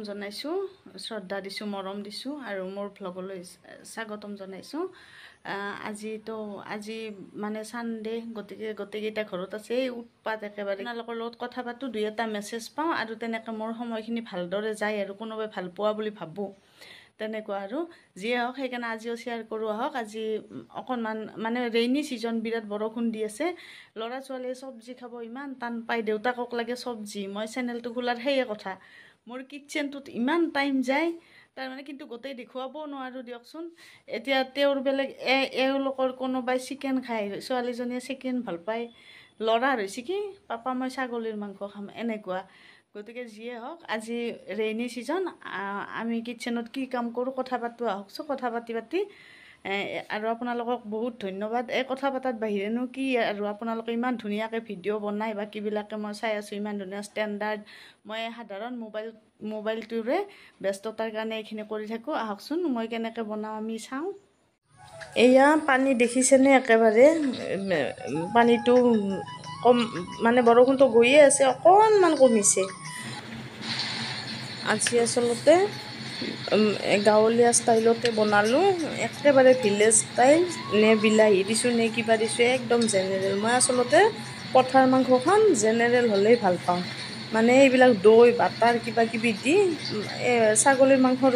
জনাইছোঁ শ্ৰদ্ধা দিছোঁ মৰম দিছোঁ আৰু মোৰ ভ্লগলৈ স্বাগতম জনাইছোঁ আজি মানে সানডে গতিকে গোটেইকেইটা ঘৰত আছে উৎপাত একেবাৰে আপোনালোকৰ লগত কথা পাতোঁ দুই এটা মেছেজ পাওঁ আৰু তেনেকৈ মোৰ সময়খিনি ভালদৰে যায় আৰু কোনোবাই ভাল পোৱা বুলি ভাবোঁ তেনেকুৱা আৰু যিয়ে হওক সেইকাৰণে আজিও শ্বেয়াৰ কৰোঁ আহক আজি অকণমান মানে ৰেইনি ছিজন বিৰাট বৰষুণ দি আছে ল'ৰা ছোৱালীয়ে চব্জি খাব ইমান টান পায় দেউতাকক লাগে চব্জি মই চেনেলটো খোলাৰ সেয়ে কথা মোৰ কিটচেনটোত ইমান টাইম যায় তাৰমানে কিন্তু গোটেই দেখুৱাবও নোৱাৰোঁ দিয়কচোন এতিয়া তেওঁৰ বেলেগ এওঁলোকৰ কোনোবাই চিকেন খায় ছোৱালীজনীয়ে চিকেন ভাল পায় ল'ৰাৰ হৈছে কি পাপা মই ছাগলীৰ মাংস খাম এনেকুৱা গতিকে যিয়ে হওক আজি ৰেইনি ছিজন আমি কিটচেনত কি কাম কৰোঁ কথা পাতোঁ আহকচোন কথা পাতি আৰু আপোনালোকক বহুত ধন্যবাদ এই কথা পতাৰ বাহিৰেনো কি আৰু আপোনালোকে ইমান ধুনীয়াকৈ ভিডিঅ' বনাই বা কিবিলাকে মই চাই আছোঁ ইমান ধুনীয়া ষ্টেণ্ডাৰ্ড মই সাধাৰণ মোবাইলটোৰে ব্যস্ততাৰ কাৰণে এইখিনি কৰি থাকোঁ আহকচোন মই কেনেকৈ বনাওঁ আমি চাওঁ এয়া পানী দেখিছেনে একেবাৰে পানীটো কম মানে বৰষুণটো গৈয়ে আছে অকণমান কমিছে আজি আচলতে গাঁৱলীয়া ষ্টাইলতে বনালোঁ একেবাৰে ভিলেজ ষ্টাইল নে বিলাহী দিছোঁ নে কিবা দিছোঁ একদম জেনেৰেল মই আচলতে পঠাৰ মাংসখন জেনেৰেল হ'লেই ভাল পাওঁ মানে এইবিলাক দৈ বাটাৰ কিবা কিবি দি ছাগলীৰ মাংসৰ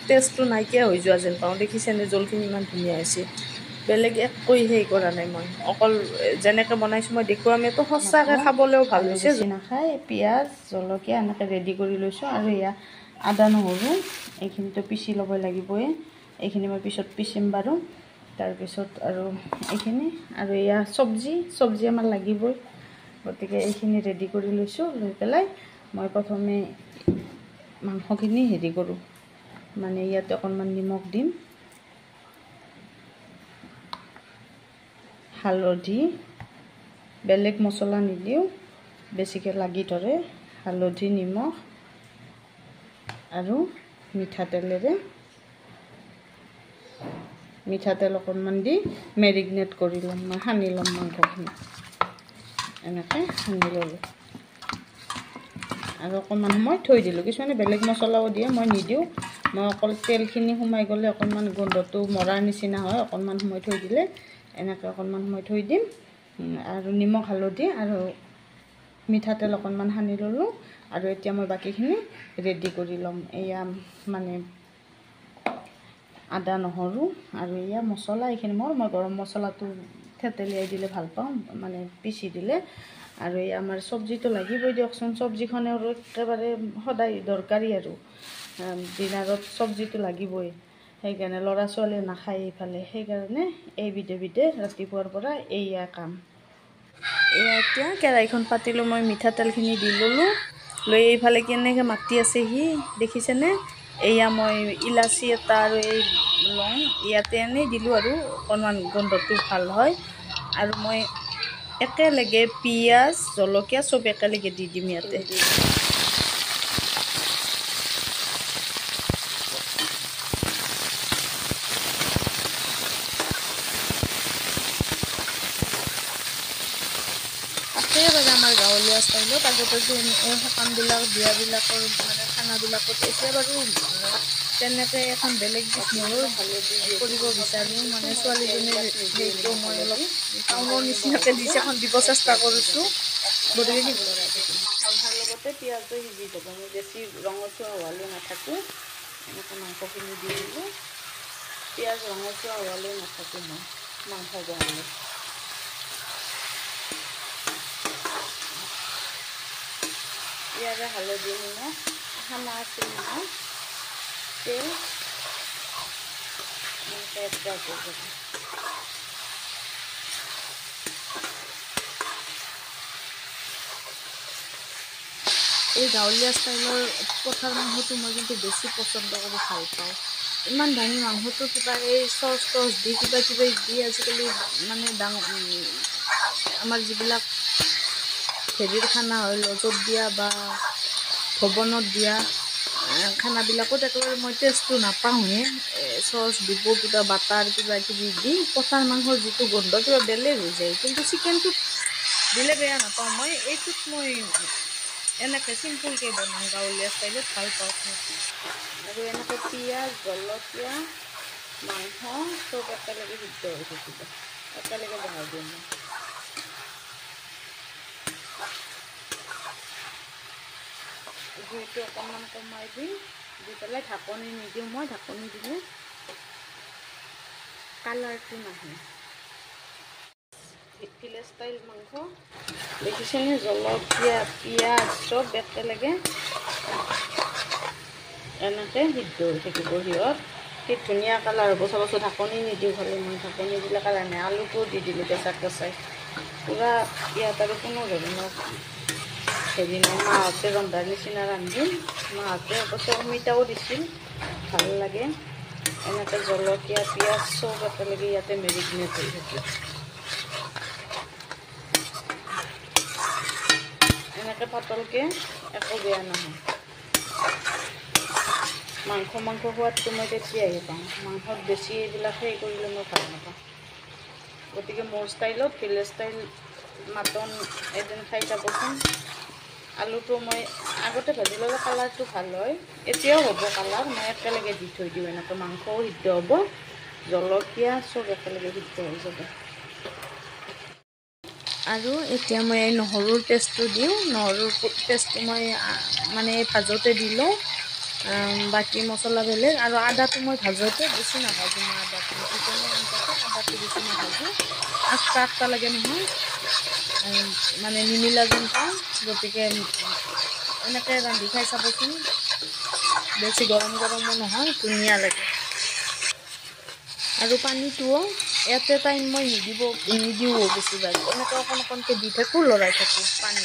টেষ্টটো নাইকিয়া হৈ যোৱা যেন পাওঁ দেখিছেনে জোলখিনি ইমান ধুনীয়া হৈছে বেলেগ একোৱেই হেৰি কৰা নাই মই অকল যেনেকৈ বনাইছোঁ মই দেখুৱামেতো সঁচাকৈ খাবলৈও ভাল হৈছে নাখায় পিঁয়াজ জলকীয়া এনেকৈ ৰেডি কৰি লৈছোঁ আৰু এয়া আদা নহৰু এইখিনিতো পিচি ল'ব লাগিবই এইখিনি মই পিছত পিচিম বাৰু তাৰপিছত আৰু এইখিনি আৰু এয়া চব্জি আমাৰ লাগিবই গতিকে এইখিনি ৰেডি কৰি লৈছোঁ লৈ পেলাই মই প্ৰথমে মাংসখিনি হেৰি কৰোঁ মানে ইয়াতে অকণমান নিমখ দিম হালধি বেলেগ মছলা নিদিওঁ বেছিকৈ লাগি ধৰে হালধি নিমখ আৰু মিঠাতেল অকণমান দি মেৰিনেট কৰি ল'ম মই সানি ল'ম মাংসখিনি এনেকৈ সানি ল'লোঁ আৰু অকণমান সময় থৈ দিলোঁ কিছুমানে বেলেগ মছলাও দিয়ে মই নিদিওঁ মই অকল তেলখিনি সোমাই গ'লে অকণমান গোন্ধটো মৰাৰ নিচিনা হয় অকণমান সময় থৈ দিলে এনেকৈ অকণমান সময় থৈ দিম আৰু নিমখ হালধি আৰু মিঠাতেল অকণমান সানি ল'লোঁ আৰু এতিয়া মই বাকীখিনি ৰেডি কৰি ল'ম এয়া মানে আদা নহৰু আৰু এয়া মছলা এইখিনি মই গৰম মছলাটো থেতেলিয়াই দিলে ভাল পাওঁ মানে পিচি দিলে আৰু এই আমাৰ চব্জিটো লাগিবই দিয়কচোন চব্জিখনে আৰু একেবাৰে সদায় দৰকাৰী আৰু ডিনাৰত চব্জিটো লাগিবই সেইকাৰণে ল'ৰা ছোৱালীয়ে নাখায় এইফালে সেইকাৰণে এই বিধে ৰাতিপুৱাৰ পৰা এইয়া কাম এয়া এতিয়া কেৰাহীখন পাতিলোঁ মই মিঠাতেলখিনি দি ল'লোঁ লৈ এইফালে কেনেকৈ মাতি আছে সি দেখিছেনে এয়া মই ইলাচি এটা আৰু এই লং ইয়াতে এনেই দিলোঁ আৰু অকণমান গোন্ধটো ভাল হয় আৰু মই একেলগে পিঁয়াজ জলকীয়া চব একেলগে দি দিম ইয়াতে একেবাৰে আমাৰ গাঁৱলীয়া ষ্টাইলত আগতে এই সকামবিলাক বিয়াবিলাকৰ মানে খানাবিলাকত এতিয়া বাৰু তেনেকৈ এখন বেলেগ ডিছ ময়ো কৰিব বিচাৰোঁ মানে ছোৱালীজনীৰ সেইটো মই অলপ টাউনৰ নিচিনাকৈ ডিছ এখন দিব চেষ্টা কৰিছোঁ গতিকে তাৰ লগতে পিঁয়াজটো সিজি যাব মই বেছি ৰঙচুৱা হোৱালৈ নাথাকোঁ এনেকৈ মাংসখিনি দি দিলোঁ পিঁয়াজ ৰঙচুৱা হোৱালৈ নাথাকোঁ মই মাংস বনালে ইয়াৰে হালধি নিমখ সানা আছিল নহয় তেল এক্সট্ৰা কৰি এই গাঁৱলীয়া ষ্টাইলৰ পঠাৰ মাংসটো মই কিন্তু বেছি পচন্দ কৰোঁ ভাল পাওঁ ইমান দামী মাংসটো কিবা এই চচ দি কিবা দি আজিকালি মানে আমাৰ যিবিলাক হেৰিৰ খানা হয় লজত দিয়া বা ভৱনত দিয়া খানাবিলাকত একেবাৰে মই টেষ্টটো নাপাওঁহে চচ দিব কিবা বাটাৰ কিবা কিবি দি পঠাৰ মাংসৰ যিটো গোন্ধ কিবা বেলেগ হৈ যায় কিন্তু চিকেনটোত দিলে বেয়া নাপাওঁ মই এইটোত মই এনেকৈ চিম্পুলকৈ বনাওঁ, গাঁৱলীয়া ষ্টাইলত ভাল পাওঁ খাই। আৰু এনেকৈ পিঁয়াজ, জলকীয়া, মাংস চব একেলগে সিদ্ধ হৈ থাকিব, একেলগে বনাই দিম মই। জুইটো অকণমান কমাই দিম, দি পেলাই ঢাকনি নিদিওঁ মই, ঢাকনি দিলে কালাৰটো নাহে। ভিলেজ ষ্টাইল মাংস দেখিছেনে, জলকীয়া পিঁয়াজ চব একেলগে এনেকৈ সিদ্ধ হৈ থাকিব। সিহঁত কি ধুনীয়া কালাৰ হ'ব চাবচোন। ঢাকনি নিদিওঁ খালি মই, ঢাকনি দিলে কালাৰ নাই। আলুটোও দি দিলোঁ কেঁচা কেঁচাই, পূৰা ইয়াত আৰু কোনো ধৰণৰ হেৰি নাই। মাহঁতে ৰন্ধাৰ নিচিনা ৰান্ধিম। মাহঁতে অৱশ্যে অমিতাও দিছিল, ভাল লাগে। এনেকৈ জলকীয়া পিঁয়াজ চব একেলগে ইয়াতে মেৰিনেট হৈ থাকিব। এনেকৈ পাতলকৈ একো বেয়া নহয়। মাংস সোৱাদটো মই তেতিয়াহে পাওঁ। মাংসত বেছি এইবিলাক হেৰি কৰিলে মই ভাল নাপাওঁ। গতিকে মোৰ ষ্টাইলত ভিলেজ ষ্টাইল মাটন এদিন খাই চাবচোন। আলুটো মই আগতে ভাজি ল'লে কালাৰটো ভাল হয়, এতিয়াও হ'ব কালাৰ। মই একেলগে দি থৈ দিওঁ, এনেকৈ মাংসও সিদ্ধ হ'ব, জলকীয়া চব একেলগে সিদ্ধ হৈ যাব। আৰু এতিয়া মই এই নহৰুৰ পেষ্টটো দিওঁ। নহৰুৰ পেষ্টটো মই মানে এই ভাজোতে দি লওঁ, বাকী মছলা বেলেগ। আৰু আদাটো মই ভাজোতে বেছি নাভাজোঁ, মই আদাটো চিকেনৰ আঞ্জাতে আদাটো বেছি নাভাজোঁ। আঠটা লাগে নহয়, মানে নিমিলা যেন পাওঁ। গতিকে এনেকৈ ৰান্ধি খাই চাবচোন, বেছি গৰমো নহয়, ধুনীয়া লাগে। আৰু পানীটোও ইয়াতে টাইম মই নিদিওঁ বেছিভাগ, এনেকৈ অকণকৈ দি থাকোঁ, লৰাই থাকোঁ পানী।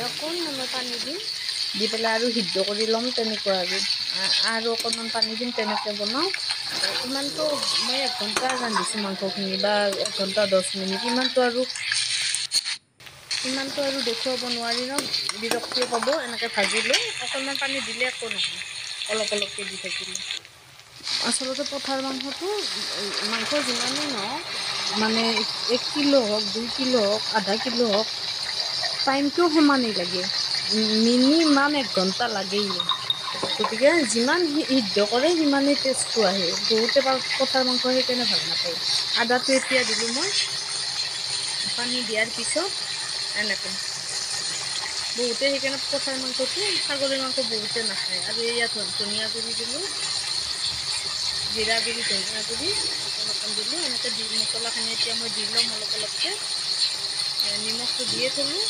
অকণমান পানী দিম, দি পেলাই আৰু সিদ্ধ কৰি ল'ম, তেনেকুৱা। আৰু অকণমান পানী দিম, তেনেকৈ বনাওঁ। ইমানটো মই 1 ঘণ্টা ৰান্ধিছোঁ মাংসখিনি, বা 1 ঘণ্টা 10 মিনিট। ইমানটো আৰু দেখুৱাব নোৱাৰি ন, বিৰক্তিয়ে পাব। এনেকৈ ভাজি লৈ অকণমান পানী দিলে একো নহয়, অলপকৈ দি থাকিলে। আচলতে পঠাৰ মাংসটো, মাংস যিমানেই নহওক, মানে 1 কিলো হওক, 2 কিলো হওক, আধা কিলো হওক, টাইমটো সমানেই লাগে। মিনিমাম 1 ঘণ্টা লাগেই। গতিকে যিমান সিদ্ধ কৰে সিমানেই টেষ্টটো আহে। বহুতে পঠাৰ মাংস সেইকাৰণে ভাল নাপায়। আদাটো এতিয়া দিলোঁ মই, পানী দিয়াৰ পিছত এনেকৈ। বহুতে সেইকাৰণে পঠাৰ মাংসটো, ছাগলীৰ মাংস বহুতে নাখায়। আৰু ইয়াত ধনিয়া গুড়ি দিলোঁ, জিৰা গুড়ি, ধনিয়া গুড়ি অকণ দিলোঁ। এনেকৈ দি মছলাখিনি এতিয়া মই দি ল'ম অলপকৈ। নিমখটো দিয়ে থলোঁ,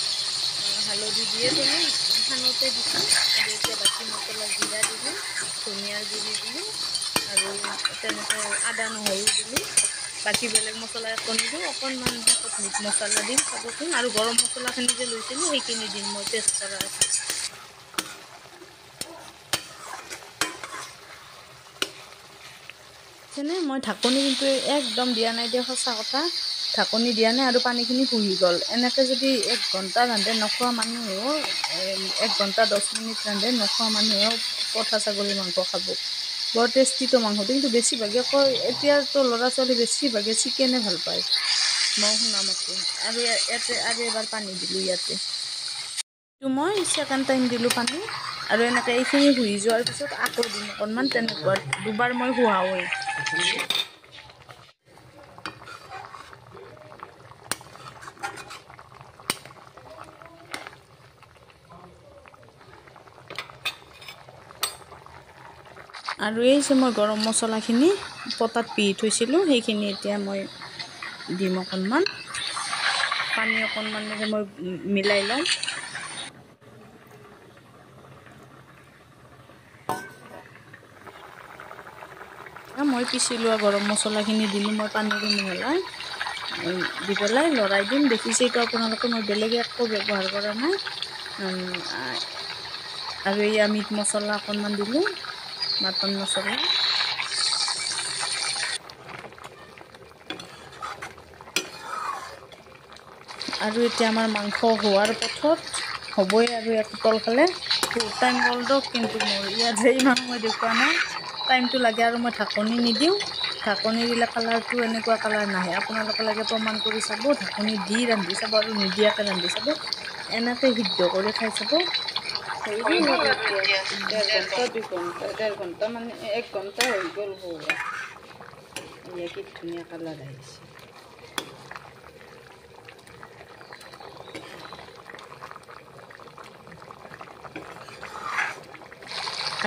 হালধি দিয়ে থলোঁ, সানোতে দিছোঁ। আৰু এতিয়া বাকী মছলা জিৰা দিলোঁ, ধনিয়াৰ গুড়ি দিলোঁ, আৰু তেনেকৈ আদা নহৰু দিলোঁ। বাকী বেলেগ মছলা একো নিদিওঁ, অকণমান মিট মছলা দিম চাবচোন। আৰু গৰম মছলাখিনি যে লৈছিলোঁ সেইখিনি দিম মই, পেষ্ট কৰা আছে। মই ঢাকনি কিন্তু একদম দিয়া নাই দিয়া, সঁচা কথা। ঢাকনি দিয়া নাই, আৰু পানীখিনি শুহি গ'ল। এনেকৈ যদি 1 ঘণ্টা ৰান্ধে, নোখোৱা মানুহেও 1 ঘণ্টা 10 মিনিট ৰান্ধে, নোখোৱা মানুহেও পঠা ছাগলী মাংস খাব। বৰ টেষ্টিটো মাংসটো। কিন্তু বেছিভাগে কয়, এতিয়াতো ল'ৰা ছোৱালী বেছিভাগে চিকেনে ভাল পায়, মই শুনামতে। আৰু ইয়াতে আৰু এবাৰ পানী দিলোঁ ইয়াতে। মই 2nd টাইম দিলোঁ পানী। আৰু এনেকৈ এইখিনি শুহি যোৱাৰ পিছত আকৌ দিম অকণমান, তেনেকুৱা। 2বাৰ মই শুহাওৱেই। আৰু এই যে মই গৰম মছলাখিনি পটাত পিহি থৈছিলোঁ, সেইখিনি এতিয়া মই দিম অকণমান। পানী অকণমানেৰে মই মিলাই লওঁ। মই পিচি লোৱা গৰম মছলাখিনি দিলোঁ মই পানীৰে মিহলাই, দি পেলাই লৰাই দিম। দেখিছেইতো আপোনালোকে, মই বেলেগ একো ব্যৱহাৰ কৰা নাই। আৰু এয়া মিট মছলা অকণমান দিলোঁ, মাটন মছলা। আৰু এতিয়া আমাৰ মাংস হোৱাৰ পথত হ'বই। আৰু এক উতল খালে বহুত টাইম গ'ল দিয়ক, কিন্তু মোৰ ইয়াত যে ইমান মই দেখুওৱা নাই, টাইমটো লাগে। আৰু মই ঢাকনি নিদিওঁ, ঢাকনি দিলে কালাৰটো এনেকুৱা কালাৰ নাহে। আপোনালোকে লাগে প্ৰমাণ কৰি চাব, ঢাকনি দি ৰান্ধি চাব আৰু নিদিয়াকৈ ৰান্ধি চাব, এনেকৈ সিদ্ধ কৰি খাই চাব। হৈ গ'ল আৰু এতিয়া 1.5 ঘণ্টা 2 ঘণ্টা 1.5 ঘণ্টা মানে 1 ঘণ্টা হৈ গ'ল হোৱা। এয়া কি ধুনীয়া কালাৰ আহিছে।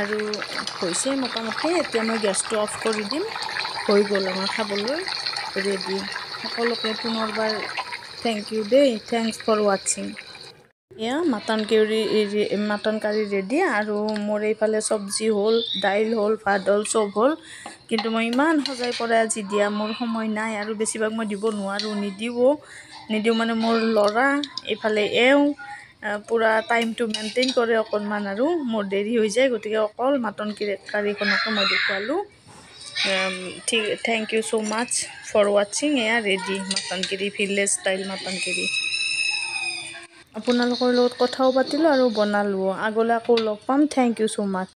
আৰু হৈছে মোটামুটি। এতিয়া মই গেছটো অফ কৰি দিম। হৈ গ'ল আমাৰ খাবলৈ ৰেডি। সকলোকে পুনৰবাৰ থেংক ইউ দেই। থেংকছ ফৰ ৱাচিং। এয়া মাটন কাৰী ৰেডি। আৰু মোৰ এইফালে চব্জি হ'ল, দাইল হ'ল, ভাত হ'ল, চব হ'ল। কিন্তু মই ইমান সজাই পৰাই আজি দিয়া মোৰ সময় নাই, আৰু বেছিভাগ মই দিব নোৱাৰোঁ, নিদিওঁ মানে মোৰ ল'ৰা এইফালে পূৰা টাইমটো মেইনটেইন কৰে অকণমান, আৰু মোৰ দেৰি হৈ যায়। গতিকে অকল মাটন কাৰীখনকে মই দেখুৱালোঁ। Thank you so' much for ৱাচিং। এয়া ready mutton curry, village style mutton curry. আপোনালোকৰ লগত কথাও পাতিলোঁ আৰু বনালোঁ। আগলৈ আকৌ লগ পাম। Thank you so' much.